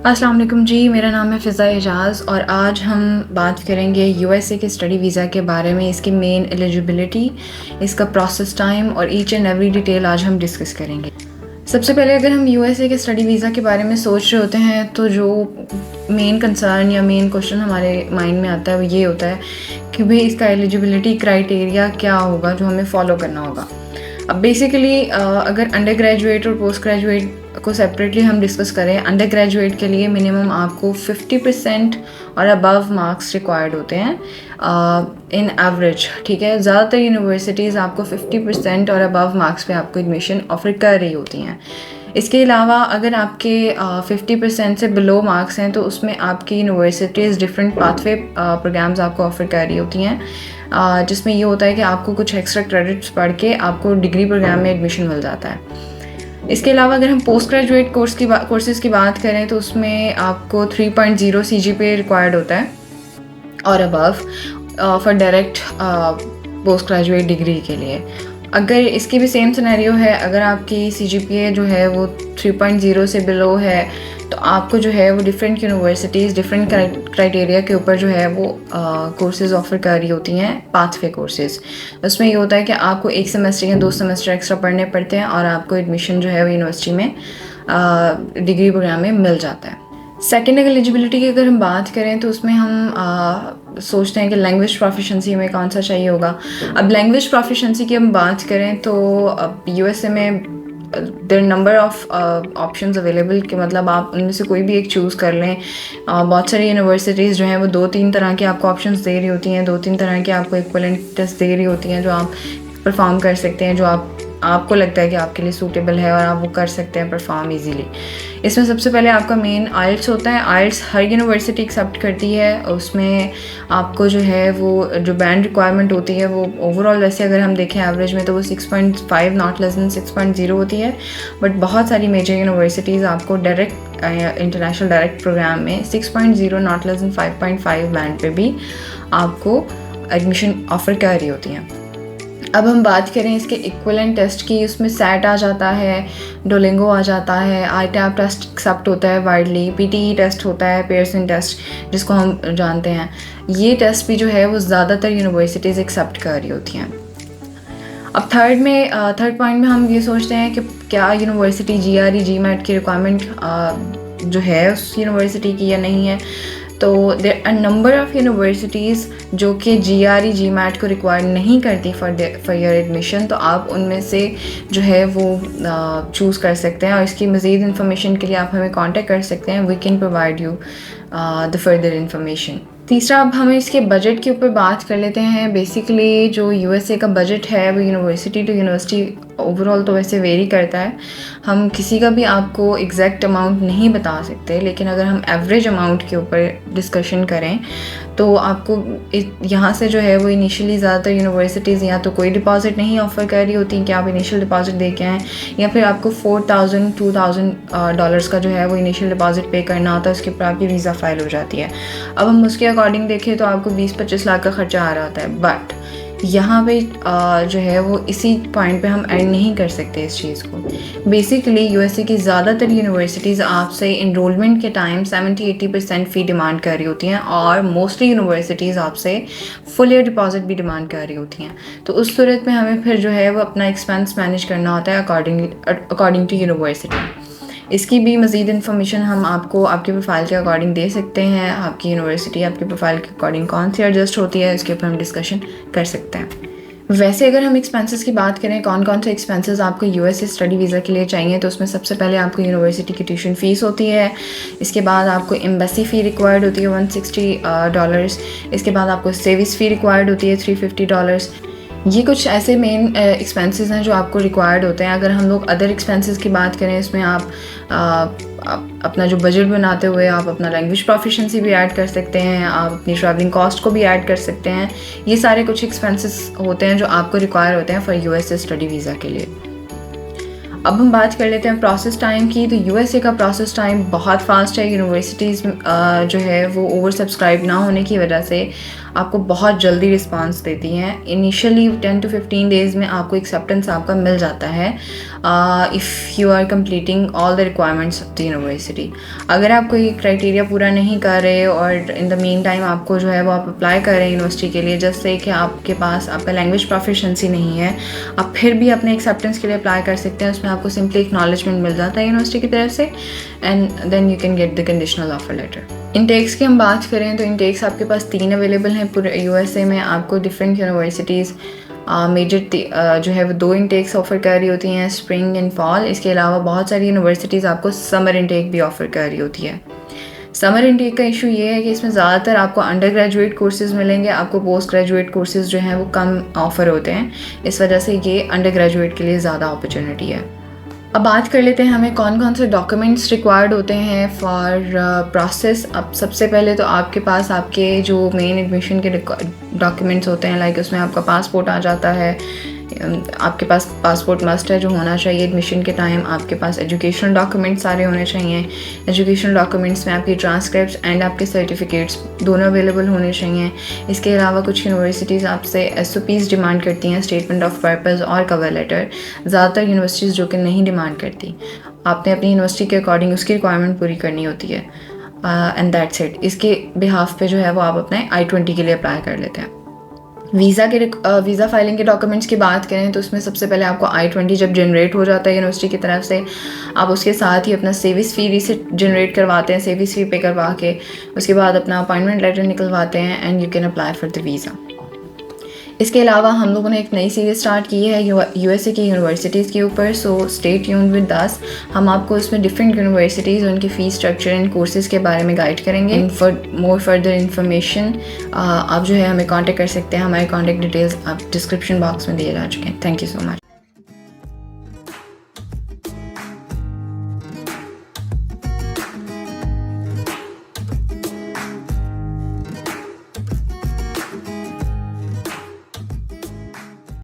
अस्सलाम वालेकुम जी, मेरा नाम है फ़िज़ा एजाज़ और आज हम बात करेंगे यूएसए के स्टडी वीज़ा के बारे में, इसकी मेन एलिजिबिलिटी, इसका प्रोसेस टाइम और ईच एंड एवरी डिटेल आज हम डिस्कस करेंगे। सबसे पहले अगर हम यूएसए के स्टडी वीज़ा के बारे में सोच रहे होते हैं तो जो मेन कंसर्न या मेन क्वेश्चन हमारे माइंड में आता है वो ये होता है कि भाई इसका एलिजिबिलिटी क्राइटेरिया क्या होगा जो हमें फ़ॉलो करना होगा। अब बेसिकली अगर अंडर ग्रेजुएट और पोस्ट ग्रेजुएट को सेपरेटली हम डिस्कस करें, अंडर ग्रेजुएट के लिए मिनिमम आपको 50% और अबव मार्क्स रिक्वायर्ड होते हैं इन एवरेज, ठीक है। ज़्यादातर यूनिवर्सिटीज़ आपको 50% और अबव मार्क्स पे आपको एडमिशन ऑफर कर रही होती हैं। इसके अलावा अगर आपके 50% से बिलो मार्क्स हैं तो उसमें आपकी यूनिवर्सिटीज़ डिफरेंट पाथवे प्रोग्राम्स आपको ऑफ़र कर रही होती हैं, जिसमें ये होता है कि आपको कुछ एक्स्ट्रा क्रेडिट्स पढ़ के आपको डिग्री प्रोग्राम में एडमिशन मिल जाता है। इसके अलावा अगर हम पोस्ट ग्रेजुएट कोर्सेज़ की बात करें तो उसमें आपको 3.0 CGPA रिक्वायर्ड होता है और above for direct post graduate degree के लिए। अगर इसकी भी सेम सिनेरियो है, अगर आपकी CGPA जो है वो 3.0 से बिलो है तो आपको जो है वो डिफरेंट यूनिवर्सिटीज़ डिफरेंट क्राइटेरिया के ऊपर जो है वो कोर्सेज़ ऑफ़र कर रही होती हैं, पाथवे कोर्सेज़। उसमें ये होता है कि आपको 1 सेमेस्टर या 2 सेमेस्टर एक्स्ट्रा पढ़ने पड़ते हैं और आपको एडमिशन जो है वो यूनिवर्सिटी में डिग्री प्रोग्राम में मिल जाता है। सेकेंड एलिजिबिलिटी की अगर हम बात करें तो उसमें हम सोचते हैं कि लैंग्वेज प्रोफिशेंसी में कौन सा चाहिए होगा। अब लैंग्वेज प्रोफिशेंसी की हम बात करें तो अब यूएसए में there number of options available, कि मतलब आप उनमें से कोई भी एक चूज़ कर लें। बहुत सारी यूनिवर्सिटीज़ जो हैं वो 2-3 तरह के आपको ऑप्शंस दे रही होती हैं, 2-3 तरह के आपको इक्विवेलेंट टेस्ट दे रही होती हैं जो आप परफॉर्म कर सकते हैं, जो आपको लगता है कि आपके लिए सूटेबल है और आप वो कर सकते हैं परफॉर्म इजीली। इसमें सबसे पहले आपका मेन आइल्स होता है। आइल्स हर यूनिवर्सिटी एक्सेप्ट करती है। उसमें आपको जो है वो जो बैंड रिक्वायरमेंट होती है वो ओवरऑल, वैसे अगर हम देखें एवरेज में तो वो 6.5 नॉट लेस देन 6.0 होती है, बट बहुत सारी मेजर यूनिवर्सिटीज़ आपको डायरेक्ट इंटरनेशनल डायरेक्ट प्रोग्राम में 6.0 नॉट लेस देन 5.5 बैंड पे भी आपको एडमिशन ऑफ़र कर रही होती हैं। अब हम बात करें इसके इक्विवेलेंट टेस्ट की, उसमें सैट आ जाता है, डोलिंगो आ जाता है, ITAP टेस्ट एक्सेप्ट होता है वाइडली, PTE टेस्ट होता है, पेयरसन टेस्ट जिसको हम जानते हैं। ये टेस्ट भी जो है वो ज़्यादातर यूनिवर्सिटीज़ एक्सेप्ट कर रही होती हैं। अब थर्ड पॉइंट में हम ये सोचते हैं कि क्या यूनिवर्सिटी GRE GMAT की रिक्वायरमेंट जो है उस यूनिवर्सिटी की या नहीं है। तो there are number of universities जो कि GRE GMAT को रिक्वायर नहीं करती फॉर योर एडमिशन, तो आप उनमें से जो है वो चूज़ कर सकते हैं और इसकी मज़ीद इन्फॉर्मेशन के लिए आप हमें कांटेक्ट कर सकते हैं। We can provide you the further information. तीसरा, अब हमें इसके बजट के ऊपर बात कर लेते हैं। बेसिकली जो यूएसए का बजट है वो यूनिवर्सिटी टू यूनिवर्सिटी ओवरऑल तो वैसे वेरी करता है। हम किसी का भी आपको एग्जैक्ट अमाउंट नहीं बता सकते, लेकिन अगर हम एवरेज अमाउंट के ऊपर डिस्कशन करें तो आपको यहाँ से जो है वो इनिशियली ज़्यादातर यूनिवर्सिटीज़ या तो कोई डिपॉजिट नहीं ऑफ़र कर रही होती कि आप इनिशियल डिपॉजिट दे के आएँ, या फिर आपको $4,000-2,000 का जो है वो इनिशियल डिपॉजिट पे करना होता है, उसके ऊपर आपकी वीज़ा फ़ाइल हो जाती है। अब हम उसके अकॉर्डिंग देखें तो आपको 20-25 लाख का ख़र्चा आ रहा होता है, बट यहाँ पे जो है वो इसी पॉइंट पे हम एंड नहीं कर सकते इस चीज़ को। बेसिकली यूएसए की ज़्यादातर यूनिवर्सिटीज़ आपसे इनरोलमेंट के टाइम 70-80% फ़ी डिमांड कर रही होती हैं और मोस्टली यूनिवर्सिटीज़ आपसे फुल ईयर डिपॉजिट भी डिमांड कर रही होती हैं। तो उस सूरत में हमें फिर जो है वो अपना एक्सपेंस मैनेज करना होता है अकॉर्डिंग टू यूनिवर्सिटी। इसकी भी मज़ीद इन्फॉर्मेशन हम आपको आपके प्रोफाइल के अकॉर्डिंग दे सकते हैं। आपकी यूनिवर्सिटी आपके प्रोफाइल के अकॉर्डिंग कौन सी एडजस्ट होती है इसके ऊपर हम डिस्कशन कर सकते हैं। वैसे अगर हम एक्सपेंसेस की बात करें, कौन कौन से एक्सपेंसेस आपको यूएसए स्टडी वीज़ा के लिए चाहिए, तो उसमें सबसे पहले आपको यूनिवर्सिटी की ट्यूशन फ़ीस होती है। इसके बाद आपको एम्बेसी फ़ी रिक्वायर्ड होती है $160। इसके बाद आपको सर्विस फ़ी रिक्वायर्ड होती है $350। ये कुछ ऐसे मेन एक्सपेंसेस हैं जो आपको रिक्वायर्ड होते हैं। अगर हम लोग अदर एक्सपेंसेस की बात करें, इसमें आप अपना जो बजट बनाते हुए आप अपना लैंग्वेज प्रोफिशिएंसी भी ऐड कर सकते हैं, आप अपनी ट्रैवलिंग कॉस्ट को भी ऐड कर सकते हैं। ये सारे कुछ एक्सपेंसेस होते हैं जो आपको रिक्वायर होते हैं फॉर यूएसए स्टडी वीज़ा के लिए। अब हम बात कर लेते हैं प्रोसेस टाइम की। तो यूएसए का प्रोसेस टाइम बहुत फास्ट है। यूनिवर्सिटीज़ जो है वो ओवर सब्सक्राइब ना होने की वजह से आपको बहुत जल्दी रिस्पांस देती हैं। इनिशियली 10 to 15 डेज़ में आपको एक्सेप्टेंस आपका मिल जाता है if you are completing all the requirements of the university. अगर आप कोई क्राइटेरिया पूरा नहीं कर रहे और इन द मीन टाइम आपको जो है वो आप अप्लाई कर रहे हैं यूनिवर्सिटी के लिए, जस्ट से कि आपके पास आपका लैंग्वेज प्रोफिशिएंसी नहीं है, आप फिर भी अपने एक्सेप्टेंस के लिए अप्लाई कर सकते हैं। उसमें आपको सिंपली एक्नॉलेजमेंट मिल जाता है यूनिवर्सिटी की तरफ से and then you can get the conditional offer letter. Intakes की हम बात करें तो इंटेक्स आपके पास 3 अवेलेबल हैं पूरे यूएसए में। आपको डिफरेंट यूनिवर्सिटीज़ मेजर जो है वो 2 इंटेक्स ऑफ़र कर रही होती हैं, स्प्रिंग एंड फॉल। इसके अलावा बहुत सारी यूनिवर्सिटीज़ आपको समर इंटेक भी ऑफ़र कर रही होती है। समर इंटेक का इशू ये है कि इसमें ज़्यादातर आपको अंडर ग्रेजुएट कोर्सेज़ मिलेंगे, आपको पोस्ट ग्रेजुएट कोर्सेज़ जो हैं वो कम ऑफ़र होते हैं। इस वजह से ये अंडर ग्रेजुएट के लिए ज़्यादा अपॉर्चुनिटी है। अब बात कर लेते हैं हमें कौन कौन से डॉक्यूमेंट्स रिक्वायर्ड होते हैं फॉर प्रोसेस। अब सबसे पहले तो आपके पास आपके जो मेन एडमिशन के डॉक्यूमेंट्स होते हैं, लाइक उसमें आपका पासपोर्ट आ जाता है। आपके पास पासपोर्ट मस्ट है जो होना चाहिए एडमिशन के टाइम। आपके पास एजुकेशनल डॉक्यूमेंट्स सारे होने चाहिए। एजुकेशनल डॉक्यूमेंट्स में आपकी ट्रांसक्रिप्ट्स एंड आपके सर्टिफिकेट्स दोनों अवेलेबल होने चाहिए। इसके अलावा कुछ यूनिवर्सिटीज़ आपसे SOPs डिमांड करती हैं, स्टेटमेंट ऑफ पर्पस और कवर लेटर। ज़्यादातर यूनिवर्सिटीज़ जो कि नहीं डिमांड करती, आपने अपनी यूनिवर्सिटी के अकॉर्डिंग उसकी रिक्वायरमेंट पूरी करनी होती है एंड दैट्स इट। इसके बिहाफ पे जो है वो आप अपने I-20 के लिए अप्लाई कर लेते हैं। वीज़ा फाइलिंग के डॉक्यूमेंट्स की बात करें तो उसमें सबसे पहले आपको I-20 जब जनरेट हो जाता है यूनिवर्सिटी की तरफ से, आप उसके साथ ही अपना सेविस फ़ी रीसेट जनरेट करवाते हैं, सेविस फ़ी पे करवा के उसके बाद अपना अपॉइंटमेंट लेटर निकलवाते हैं and you can apply for the visa. इसके अलावा हम लोगों ने एक नई सीरीज़ स्टार्ट की है यूएसए की यूनिवर्सिटीज़ के ऊपर, so stay tuned with us. हम आपको इसमें डिफरेंट यूनिवर्सिटीज़, उनकी फ़ीस स्ट्रक्चर एंड कोर्सेज़ के बारे में गाइड करेंगे। फॉर मोर फर्दर इन्फॉर्मेशन आप जो है हमें कांटेक्ट कर सकते हैं। हमारे कांटेक्ट डिटेल्स आप डिस्क्रिप्शन बॉक्स में दिए जा चुके हैं। Thank you so much.